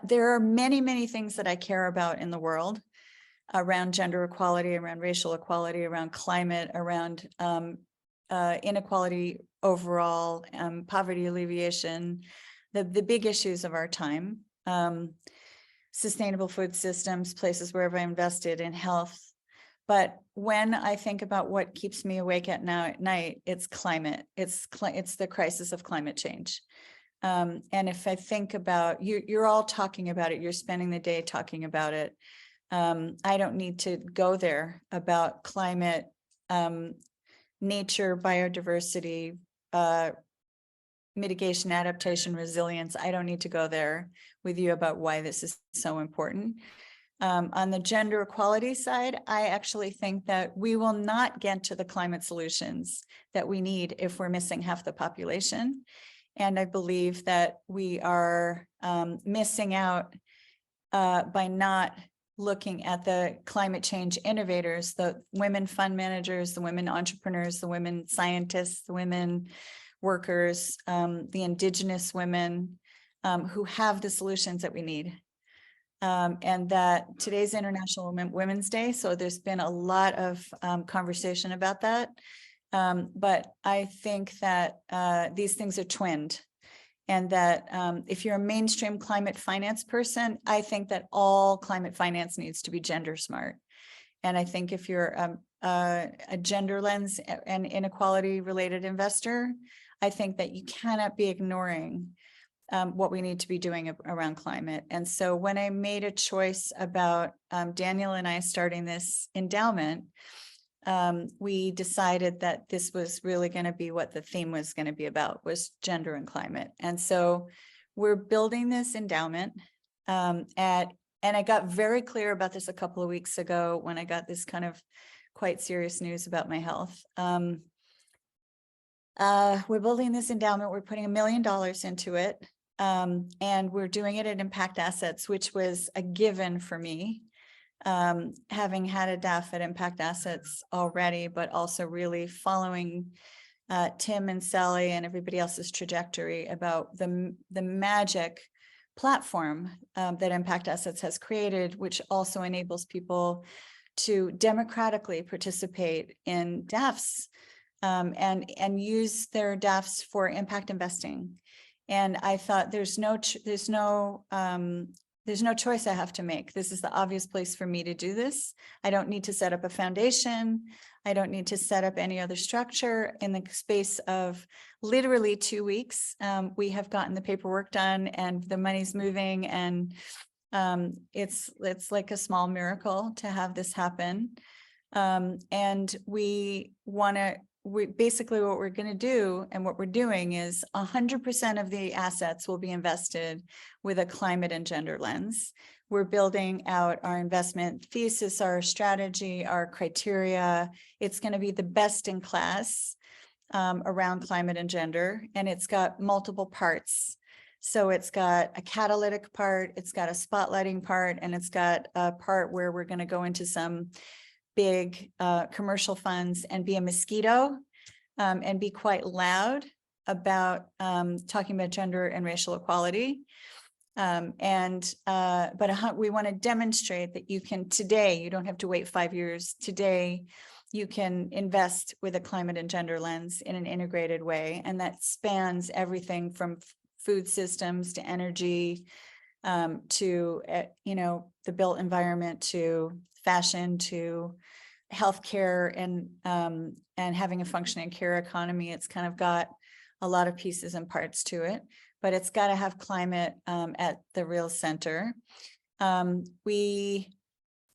there are many, many things that I care about in the world around gender equality, around racial equality, around climate, around inequality overall, poverty alleviation, the big issues of our time, sustainable food systems, places where I've invested in health. But when I think about what keeps me awake at night, it's climate. It's the crisis of climate change. And if I think about you're all talking about it, you're spending the day talking about it. I don't need to go there about climate, nature, biodiversity, mitigation, adaptation, resilience. I don't need to go there with you about why this is so important. On the gender equality side, I actually think that we will not get to the climate solutions that we need if we're missing half the population. And I believe that we are missing out by not looking at the climate change innovators, the women fund managers, the women entrepreneurs, the women scientists, the women workers, the indigenous women who have the solutions that we need. And that today's International Women's Day, so there's been a lot of conversation about that. But I think that these things are twinned, and that if you're a mainstream climate finance person, I think that all climate finance needs to be gender smart. And I think if you're a gender lens and inequality related investor, I think that you cannot be ignoring what we need to be doing around climate. And so when I made a choice about Daniel and I starting this endowment, we decided that this was really going to be what the theme was going to be about, was gender and climate. And so we're building this endowment and I got very clear about this a couple of weeks ago when I got this kind of quite serious news about my health. We're building this endowment. We're putting $1 million into it. And we're doing it at Impact Assets, which was a given for me, having had a DAF at Impact Assets already, but also really following Tim and Sally and everybody else's trajectory about the magic platform that Impact Assets has created, which also enables people to democratically participate in DAFs and use their DAFs for impact investing. And I thought there's no choice I have to make. This is the obvious place for me to do this. I don't need to set up a foundation. I don't need to set up any other structure. In the space of literally 2 weeks, we have gotten the paperwork done and the money's moving, and it's like a small miracle to have this happen. And basically what we're going to do and what we're doing is 100% of the assets will be invested with a climate and gender lens. We're building out our investment thesis, our strategy, our criteria. It's going to be the best in class around climate and gender, and it's got multiple parts. So it's got a catalytic part, it's got a spotlighting part, and it's got a part where we're going to go into some big commercial funds and be a mosquito and be quite loud about talking about gender and racial equality. But we want to demonstrate that you can today, you don't have to wait 5 years. Today, you can invest with a climate and gender lens in an integrated way. And that spans everything from food systems to energy, to, the built environment, to fashion, to healthcare, and having a functioning care economy. It's kind of got a lot of pieces and parts to it, but it's got to have climate at the real center. We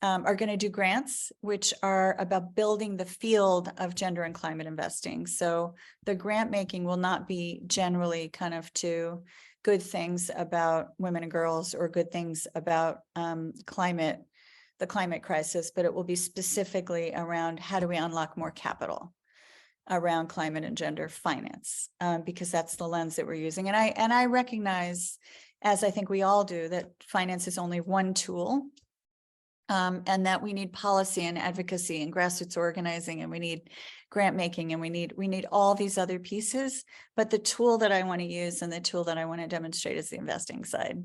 are going to do grants, which are about building the field of gender and climate investing. So the grant making will not be generally kind of to good things about women and girls or good things about climate, the climate crisis, but it will be specifically around how do we unlock more capital around climate and gender finance, because that's the lens that we're using. And I recognize, as I think we all do, that finance is only one tool, and that we need policy and advocacy and grassroots organizing, and we need grant making, and we need all these other pieces. But the tool that I want to use and the tool that I want to demonstrate is the investing side.